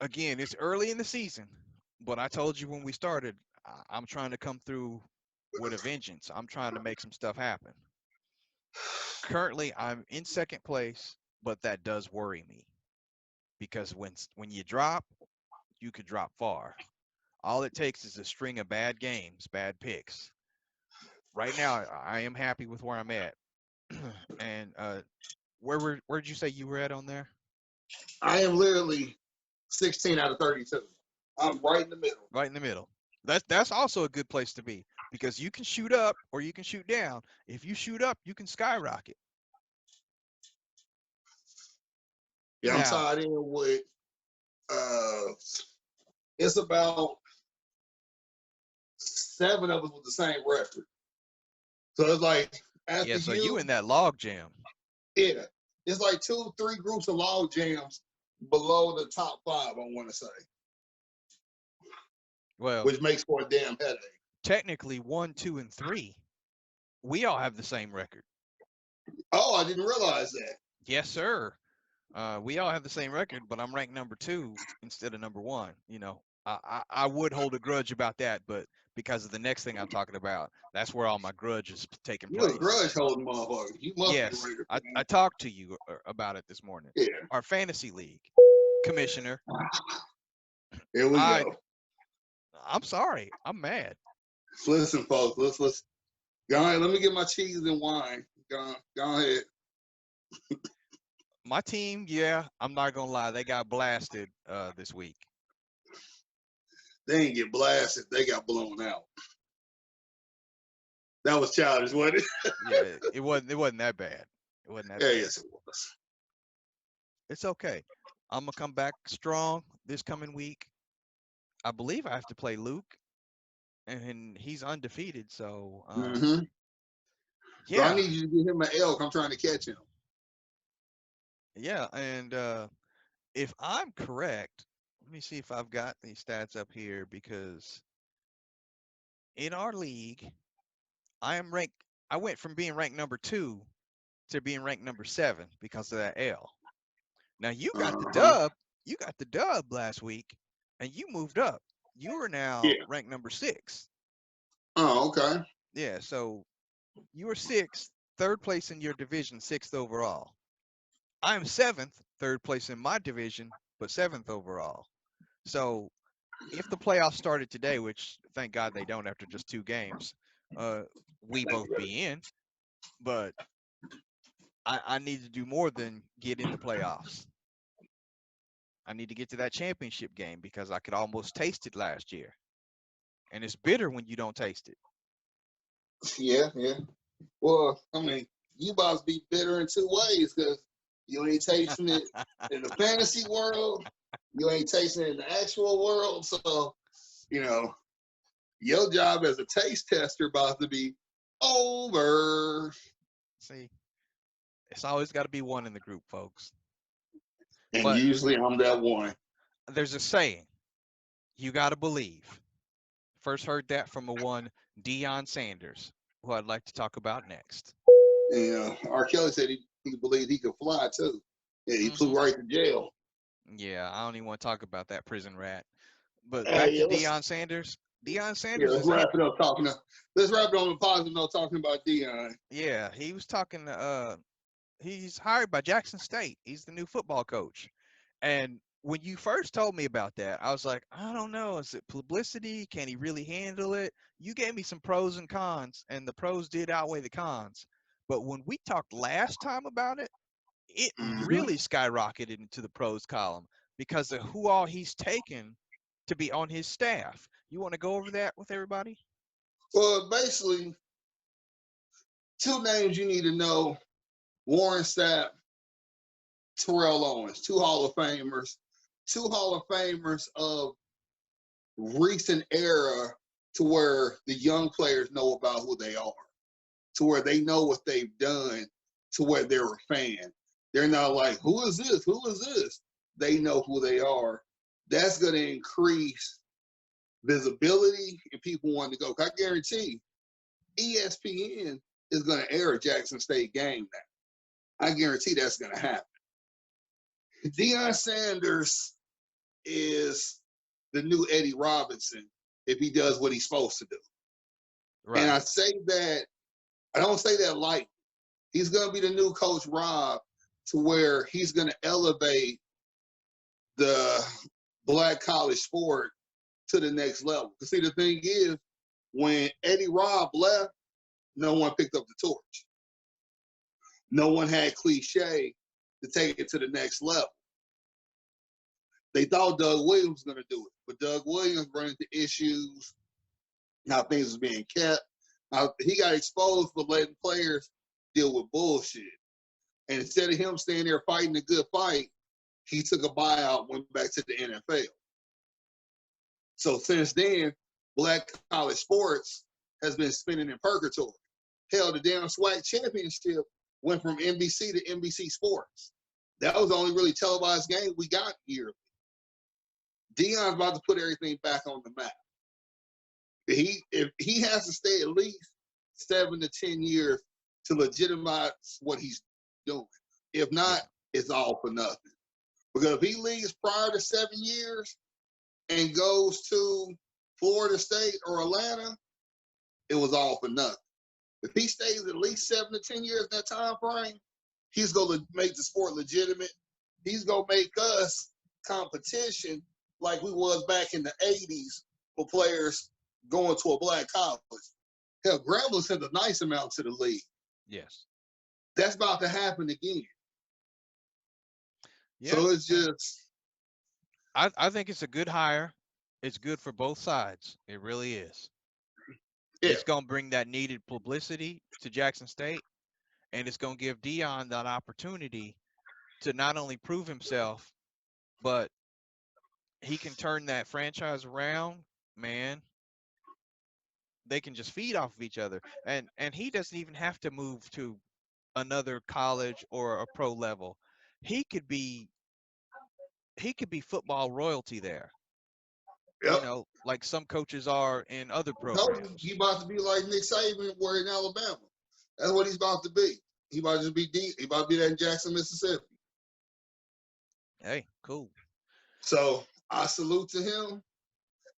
Again, it's early in the season, but I told you when we started, I'm trying to come through with a vengeance. I'm trying to make some stuff happen. Currently, I'm in second place, but that does worry me because when you drop, you could drop far. All it takes is a string of bad games, bad picks. Right now, I am happy with where I'm at. And where'd you say you were at on there? I am literally 16 out of 32. I'm right in the middle. Right in the middle. That's also a good place to be because you can shoot up or you can shoot down. If you shoot up, you can skyrocket. Yeah, I'm Now, tied in with, it's about 7 of us with the same record. So it's like, yeah, after so you you, in that log jam. yeah, it's like 2, 3 groups of log jams below the top 5, I want to say, Well, which makes for a damn headache. technically 1, 2, and 3, we all have the same record. Oh, I didn't realize that. Yes, sir. We all have the same record, but I'm ranked number 2 instead of number 1. I would hold a grudge about that, but because of the next thing I'm talking about, that's where all my grudge is taking You a place. grudge holding motherfucker. You must be a Yes, Raider I fan. talked to you about it this morning. Yeah. Our fantasy league commissioner. Here we I go. I'm sorry. I'm mad. Listen, folks. Let's go ahead. Let me get my cheese and wine. Go ahead. My team, yeah, I'm not gonna lie, they got blasted this week. They didn't get blasted. They got blown out. That was childish, wasn't it? Yeah, it wasn't that bad. It wasn't that Yeah, bad. yes, it was. It's okay. I'm gonna come back strong this coming week. I believe I have to play Luke, and he's undefeated. So, Mm-hmm. So I yeah, need you to get him an elk. I'm trying to catch him. yeah. And if I'm correct, let me see if I've got these stats up here because in our league, I am ranked. I went from being ranked number 2 to being ranked number 7 because of that L. Now you got the Uh-huh. dub. You got the dub last week, and you moved up. You are now Yeah. ranked number 6. Oh, okay. Yeah, so you were 6th, third place in your division, 6th overall. I'm 7th, third place in my division, but 7th overall. So if the playoffs started today, which thank God they don't after just 2 games, uh, we Thank you, both brother. be in. But I need to do more than get in the playoffs. I need to get to that championship game because I could almost taste it last year. And it's bitter when you don't taste it. Yeah, yeah. Well, I mean, you about to be bitter in two ways because you ain't tasting it in the fantasy world. You ain't tasting it in the actual world. So, you know, your job as a taste tester about to be over. See, it's always got to be one in the group, folks. And But usually I'm that one. there's a saying, you got to believe. First heard that from a one Deion Sanders, who I'd like to talk about next. And R. Kelly said he believed he could fly too. Yeah, he Hmm. flew right to jail. Yeah, I don't even want to talk about that prison rat. But back to Hey, Deion Sanders. Deion yeah, Sanders let's is out. wrap it up let's wrap it on a positive note talking about Deion. Yeah, he was talking. He's hired by Jackson State. He's the new football coach. And when you first told me about that, I was like, I don't know. Is it publicity? Can he really handle it? You gave me some pros and cons, and the pros did outweigh the cons. But when we talked last time about it, it Mm-hmm. really skyrocketed into the pros column because of who all he's taken to be on his staff. You want to go over that with everybody? Well, basically, two names you need to know: Warren Sapp, Terrell Owens, two Hall of Famers of recent era to where the young players know about who they are, to where they know what they've done, to where they're a fan. They're not like, who is this? Who is this? They know who they are. That's going to increase visibility and people wanting to go. I guarantee ESPN is going to air a Jackson State game now. I guarantee that's going to happen. Deion Sanders is the new Eddie Robinson if he does what he's supposed to do. And Right. I don't say that lightly. He's going to be the new Coach Rob to where he's going to elevate the black college sport to the next level. Because see, the thing is, when Eddie Rob left, no one picked up the torch. No one had cliche to take it to the next level. They thought Doug Williams was going to do it, but Doug Williams ran into issues, how things was being kept. He got exposed for letting players deal with bullshit. And instead of him staying there fighting a good fight, he took a buyout, went back to the NFL. So since then, black college sports has been spinning in purgatory. Hell, the damn SWAC championship went from NBC to NBC Sports. That was the only really televised game we got yearly. Deion's about to put everything back on the map. If he has to stay at least 7 to 10 years to legitimize what he's doing. If not, Yeah. it's all for nothing. Because if he leaves prior to 7 years and goes to Florida State or Atlanta, it was all for nothing. If he stays at least 7 to 10 years in that time frame, he's going to make the sport legitimate. He's going to make us competition like we was back in the 80s for players going to a black college. Hell, Grambling sent a nice amount to the league. Yes. That's about to happen again. Yeah. So it's just, I think it's a good hire. It's good for both sides. It really is. yeah, It's going to bring that needed publicity to Jackson State, and it's going to give Deion that opportunity to not only prove himself, but he can turn that franchise around, man. They can just feed off of each other. And he doesn't even have to move to another college or a pro level. He could be he could be football royalty there. yep. Like some coaches are in other I told you, he programs. about to be like Nick Saban, where in Alabama. That's what he's about to be. He about to just be He about to be that in Jackson, Mississippi. Hey, cool. So I salute to him,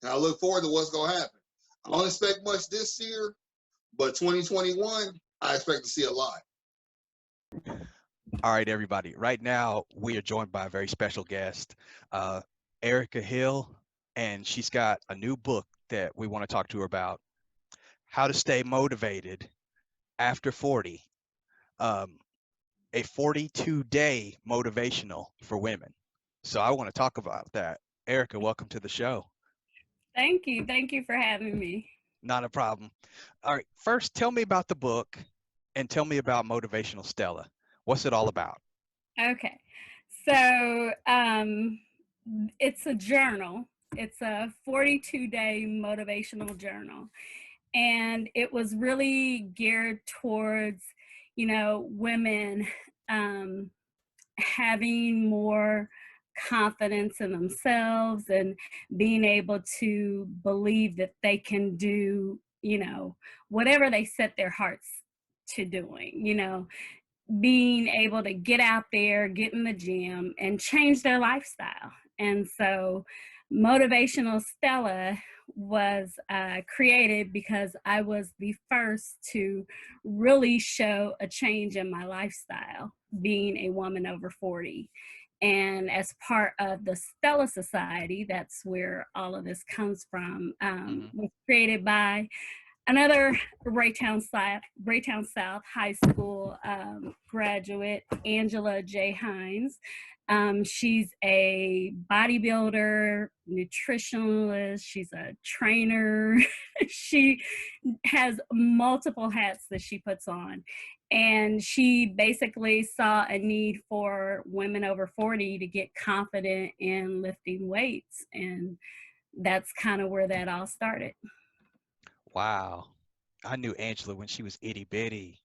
and I look forward to what's gonna happen. I don't expect much this year, but 2021, I expect to see a lot. All right, everybody. Right now, we are joined by a very special guest, uh, Erica Hill, and she's got a new book that we want to talk to her about: How to Stay Motivated After 40. Um, a 42-day motivational for women. So I want to talk about that. Erica, welcome to the show. Thank you. Thank you for having me. Not a problem. All right, first, tell me about the book and tell me about Motivational Stella. What's it all about? Okay. So it's a journal. It's a 42-day motivational journal. And it was really geared towards, women um, having more confidence in themselves and being able to believe that they can do, whatever they set their hearts to doing, being able to get out there, get in the gym, and change their lifestyle. And so, Motivational Stella was created because I was the first to really show a change in my lifestyle, being a woman over 40. And as part of the Stella Society, that's where all of this comes from, Hmm. was created by another Raytown South High School graduate, Angela J. Hines. She's a bodybuilder, nutritionalist, she's a trainer. She has multiple hats that she puts on. And she basically saw a need for women over 40 to get confident in lifting weights. And that's kind of where that all started. Wow. I knew Angela when she was itty bitty.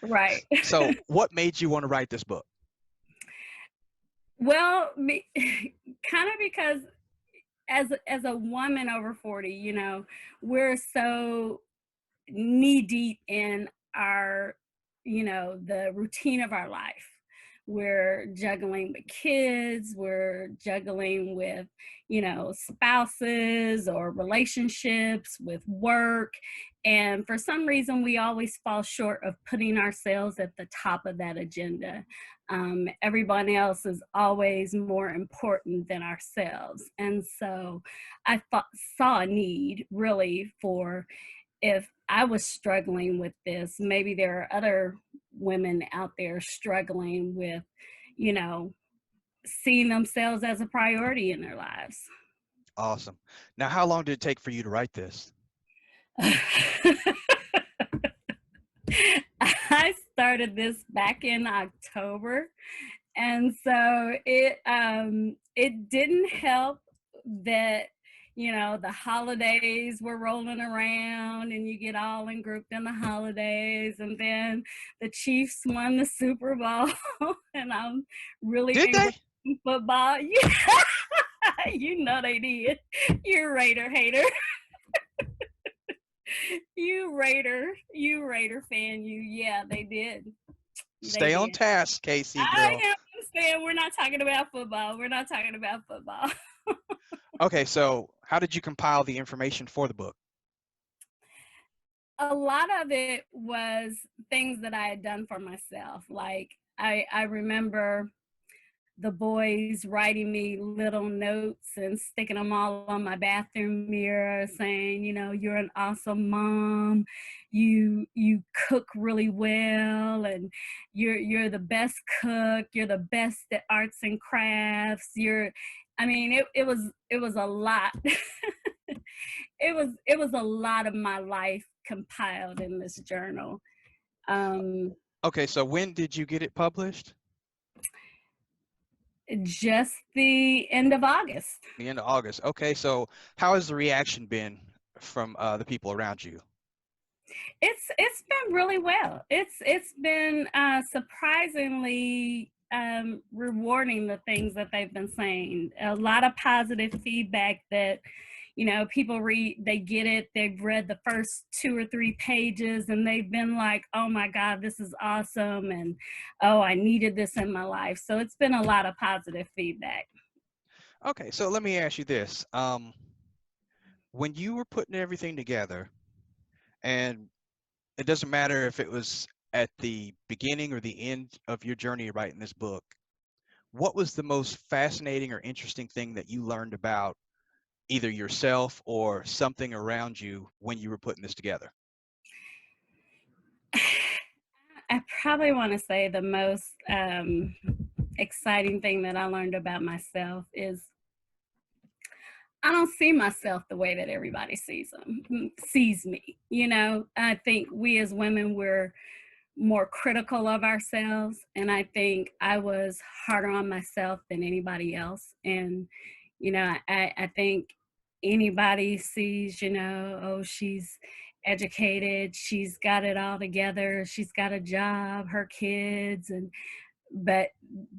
Right. So, what made you want to write this book? Well, kind of because as a woman over 40, we're so knee deep in our, the routine of our life. We're juggling with kids, we're juggling with, spouses or relationships, with work. And for some reason, we always fall short of putting ourselves at the top of that agenda. Everyone else is always more important than ourselves. And so saw a need really for, if I was struggling with this, maybe there are other women out there struggling with, you know, seeing themselves as a priority in their lives. Awesome. Now, how long did it take for you to write this? I started this back in October, and so it didn't help that the holidays were rolling around and you get all grouped in the holidays, and then the Chiefs won the Super Bowl and I'm really Did they? engrossed in football. Yeah, they did. You're a Raider hater. You Raider fan. Yeah, they did. They Stay on did. task, KC I girl. am saying we're not talking about football. We're not talking about football. Okay, so how did you compile the information for the book? A lot of it was things that I had done for myself. Like I remember the boys writing me little notes and sticking them all on my bathroom mirror saying, you're an awesome mom. You cook really well, and you're the best cook. You're the best at arts and crafts. I mean, it was a lot. It was a lot of my life compiled in this journal. Um, Okay, so when did you get it published? just the end of August. The end of August. Okay, so how has the reaction been from the people around you? It's been really well. It's been surprisingly rewarding, the things that they've been saying. A lot of positive feedback that people read, they get it, they've read the first 2 or 3 pages and they've been like, oh my God, this is awesome, and oh, I needed this in my life. So it's been a lot of positive feedback. Okay, so let me ask you this. When you were putting everything together, and it doesn't matter if it was at the beginning or the end of your journey writing this book, what was the most fascinating or interesting thing that you learned about either yourself or something around you when you were putting this together? I probably want to say the most exciting thing that I learned about myself is I don't see myself the way that everybody sees me. I think we as women, we're more critical of ourselves, and I think I was harder on myself than anybody else. And I think anybody sees, oh, she's educated, she's got it all together, she's got a job, her kids, but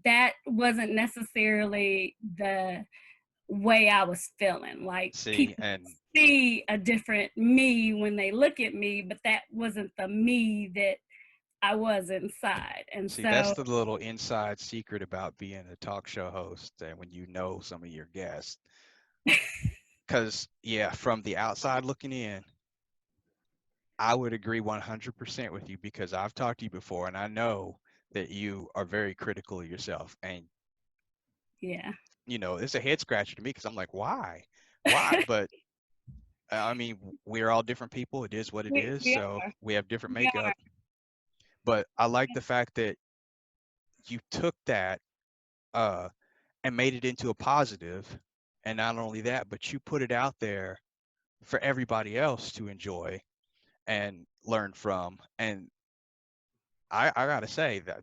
that wasn't necessarily the way I was feeling. Like, See, people and see a different me when they look at me, but that wasn't the me that I was inside. And see, that's so, the little inside secret about being a talk show host and when you know some of your guests. Because, yeah, from the outside looking in, I would agree 100% with you because I've talked to you before and I know that you are very critical of yourself. And, yeah, it's a head scratcher to me because I'm like, why? Why? But I mean, we're all different people. It is what it is. we So we have different are. makeup. But I like the fact that you took that uh, and made it into a positive. And not only that, but you put it out there for everybody else to enjoy and learn from. And I gotta say that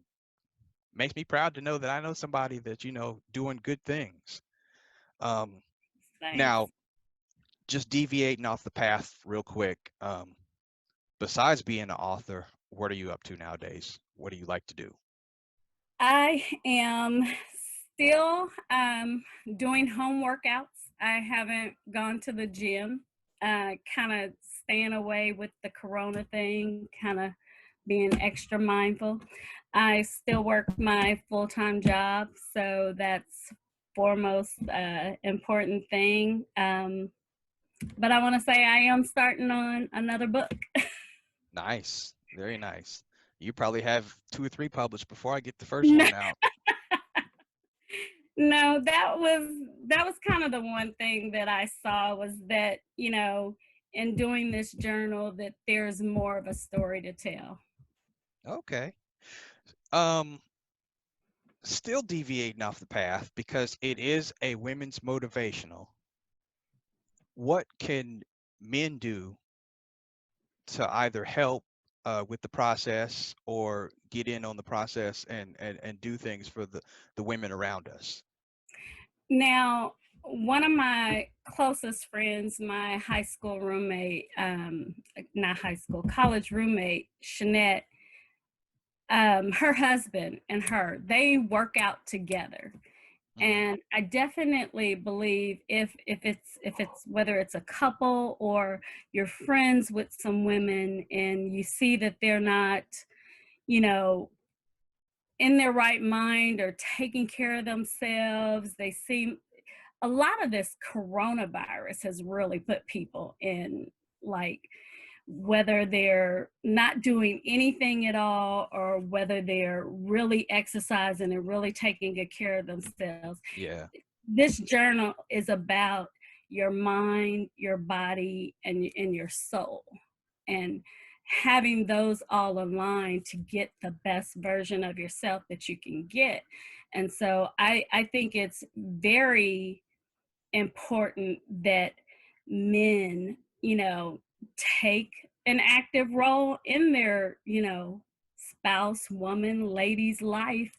makes me proud to know that I know somebody that doing good things. Um, Thanks. now, just deviating off the path real quick. Besides being an author, what are you up to nowadays? What do you like to do? I am still doing home workouts. I haven't gone to the gym, kind of staying away with the corona thing, kind of being extra mindful. I still work my full-time job, so that's foremost important thing. But I want to say I am starting on another book. Nice, very nice. You probably have 2 or 3 published before I get the first No, one out. no, that was kind of the one thing that I saw, was that, in doing this journal, that there's more of a story to tell. Okay. Um, Still deviating off the path because it is a women's motivational. What can men do to either help with the process or get in on the process and do things for the women around us? Now, one of my closest friends, my high school roommate, not high school, college roommate, Shanette, her husband and her, they work out together. Hmm. And I definitely believe, if it's whether it's a couple or you're friends with some women and you see that they're not, you know, in their right mind or taking care of themselves, they seem, a lot of this coronavirus has really put people in, like, whether they're not doing anything at all or whether they're really exercising and really taking good care of themselves. Yeah. This journal is about your mind, your body, and your soul. And having those all aligned to get the best version of yourself that you can get. And so I think it's very important that men, take an active role in their, spouse, woman, lady's life.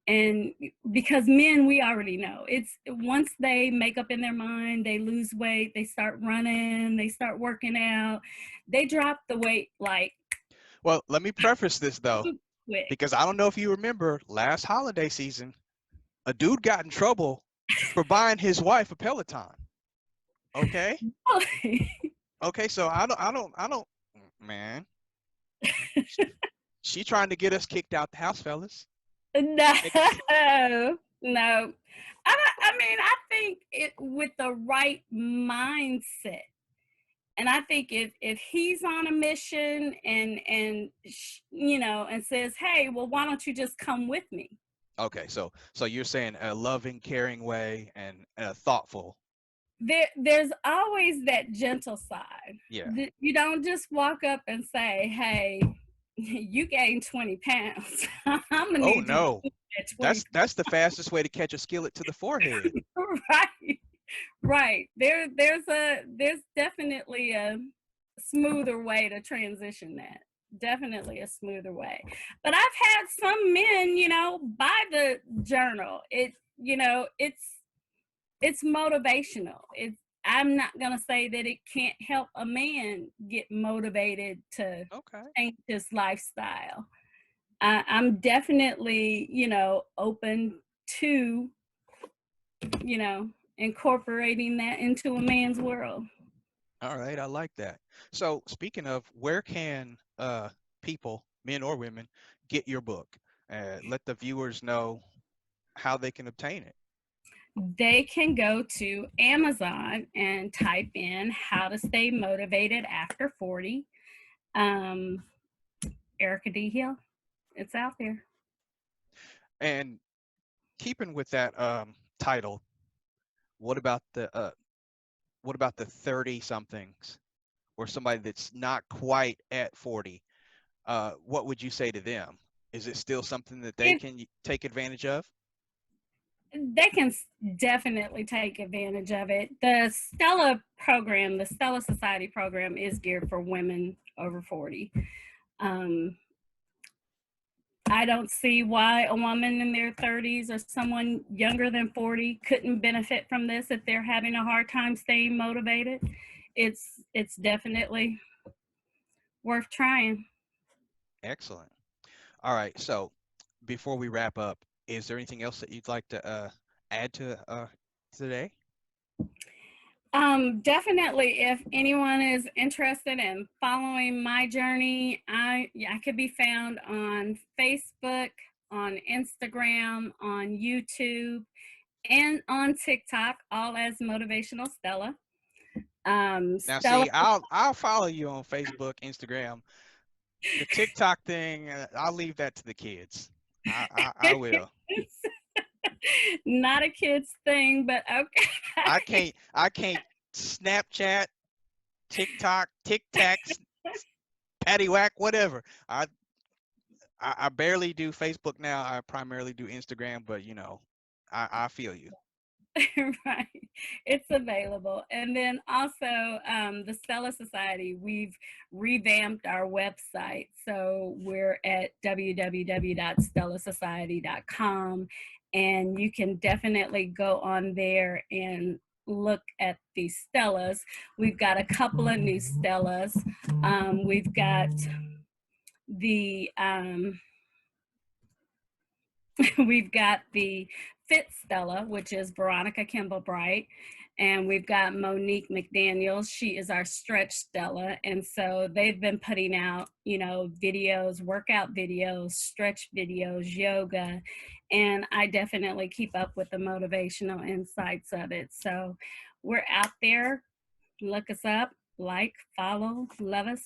And because men, we already know it's once they make up in their mind, they lose weight, they start running, they start working out, they drop the weight like Well, let me preface this though, quick. because I don't know if you remember last holiday season, a dude got in trouble for buying his wife a Peloton. Okay. Okay. So I don't, man, she trying to get us kicked out the house, fellas. No, Make- no. I mean, I think it with the right mindset. And I think if he's on a mission and says, "Hey, well, why don't you just come with me?" Okay. So you're saying a loving, caring way and a thoughtful. There's always that gentle side. Yeah. You don't just walk up and say, "Hey, you gained 20 pounds. I'm gonna Oh need you to no. lose that 20." That's the fastest way to catch a skillet to the forehead. Right, right. There's definitely a smoother way to transition that. Definitely a smoother way. But I've had some men, buy the journal. It's motivational. I'm not gonna say that it can't help a man get motivated to Okay. change his lifestyle. I'm definitely, open to, you know, incorporating that into a man's world. All right, I like that. So speaking of, where can people, men or women, get your book? Let the viewers know how they can obtain it. They can go to Amazon and type in "How to Stay Motivated After 40." Um, Erica D. Hill. It's out there. And keeping with that title, what about the 30 somethings or somebody that's not quite at 40? What would you say to them? Is it still something that they If can take advantage of? they can definitely take advantage of it. The Stella Society program is geared for women over 40. Um, I don't see why a woman in their 30s or someone younger than 40 couldn't benefit from this if they're having a hard time staying motivated. It's definitely worth trying. Excellent. All right. So before we wrap up, is there anything else that you'd like to add to today? Definitely, if anyone is interested in following my journey, I could be found on Facebook, on Instagram, on YouTube, and on TikTok, all as Motivational Stella. Now, Stella, see, I'll follow you on Facebook, Instagram. The TikTok thing, I'll leave that to the kids. I will. not a kid's thing, but okay. I can't Snapchat, TikTok, Tic Tacs, Paddywhack, whatever. I barely do Facebook now. I primarily do Instagram, but I feel you. Right, it's available. And then also the Stella Society, we've revamped our website, so we're at www.stellasociety.com, and you can definitely go on there and look at the Stellas. We've got a couple of new Stellas. We've got the we've got the Fit Stella, which is Veronica Kimball Bright. And we've got Monique McDaniels. She is our Stretch Stella. And so they've been putting out, videos, workout videos, stretch videos, yoga. And I definitely keep up with the motivational insights of it. So we're out there. Look us up. like, follow, love us.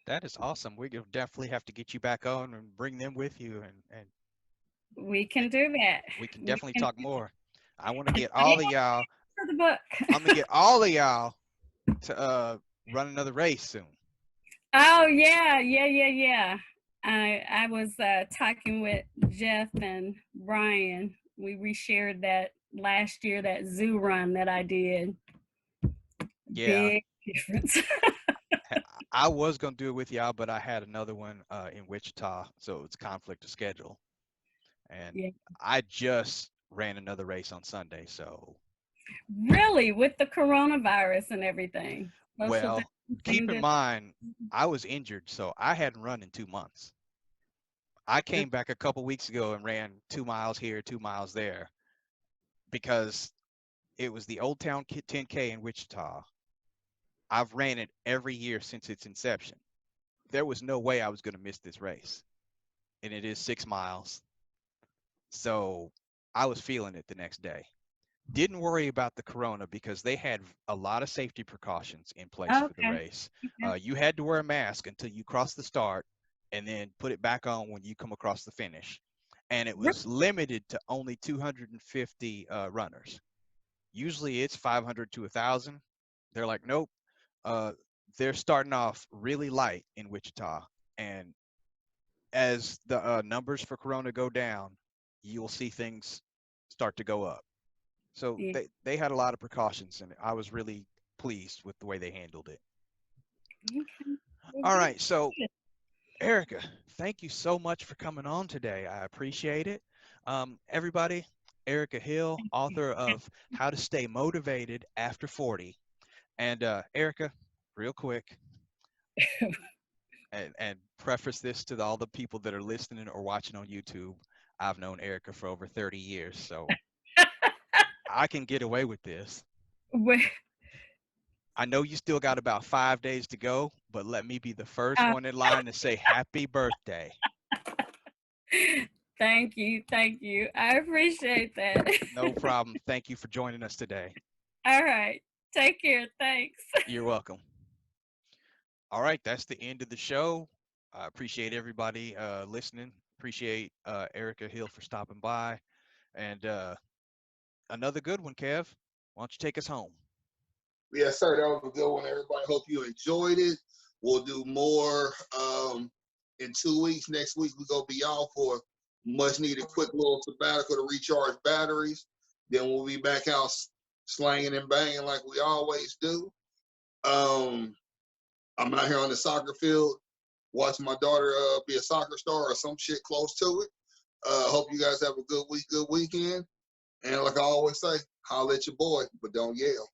That is awesome. We definitely have to get you back on and bring them with you, and We can do that. we can We definitely can talk more. I want to get do all of y'all. the book. I'm gonna get all of y'all to run another race soon. Oh yeah. I was talking with Jeff and Brian. We reshared that last year, that zoo run that I did. Yeah, Big difference. I was gonna do it with y'all, but I had another one in Wichita, so it's conflict of schedule. And Yeah. I just ran another race on Sunday, so Really, with the coronavirus and everything, social well, keep distancing. in mind I was injured, so I hadn't run in 2 months. I came back a couple weeks ago and ran 2 miles here, 2 miles there, because it was the Old Town 10K in Wichita. I've ran it every year since its inception. There was no way I was going to miss this race, and it is 6 miles. So I was feeling it the next day. Didn't worry about the corona because they had a lot of safety precautions in place for the Okay. race. You had to wear a mask until you crossed the start, and then put it back on when you come across the finish. And it was limited to only 250 runners. Usually it's 500 to 1,000. They're like, nope. Uh, they're starting off really light in Wichita, and as the numbers for corona go down, you'll see things start to go up. So Yeah. they had a lot of precautions, and I was really pleased with the way they handled it. Okay. Well, All good. right, so Erica, thank you so much for coming on today. I appreciate it. Everybody, Erica Hill, author of How to Stay Motivated After 40. And Erica, real quick, and preface this to all the people that are listening or watching on YouTube. I've known Erica for over 30 years, so I can get away with this. Well, I know you still got about 5 days to go, but let me be the first uh, one in line to say happy birthday. thank you. Thank you. I appreciate that. No problem. Thank you for joining us today. All right. Take care. Thanks. You're welcome. All right, that's the end of the show. I appreciate everybody listening. Appreciate Erica Hill for stopping by. And another good one, Kev. Why don't you take us home? Yes, sir. That was a good one, everybody. Hope you enjoyed it. We'll do more in 2 weeks. Next week, we're going to be off for much needed quick little sabbatical to recharge batteries. Then we'll be back out slanging and banging like we always do. I'm out here on the soccer field watching my daughter be a soccer star or some shit close to it. Hope you guys have a good week, good weekend. And like I always say, holla at your boy, but don't yell.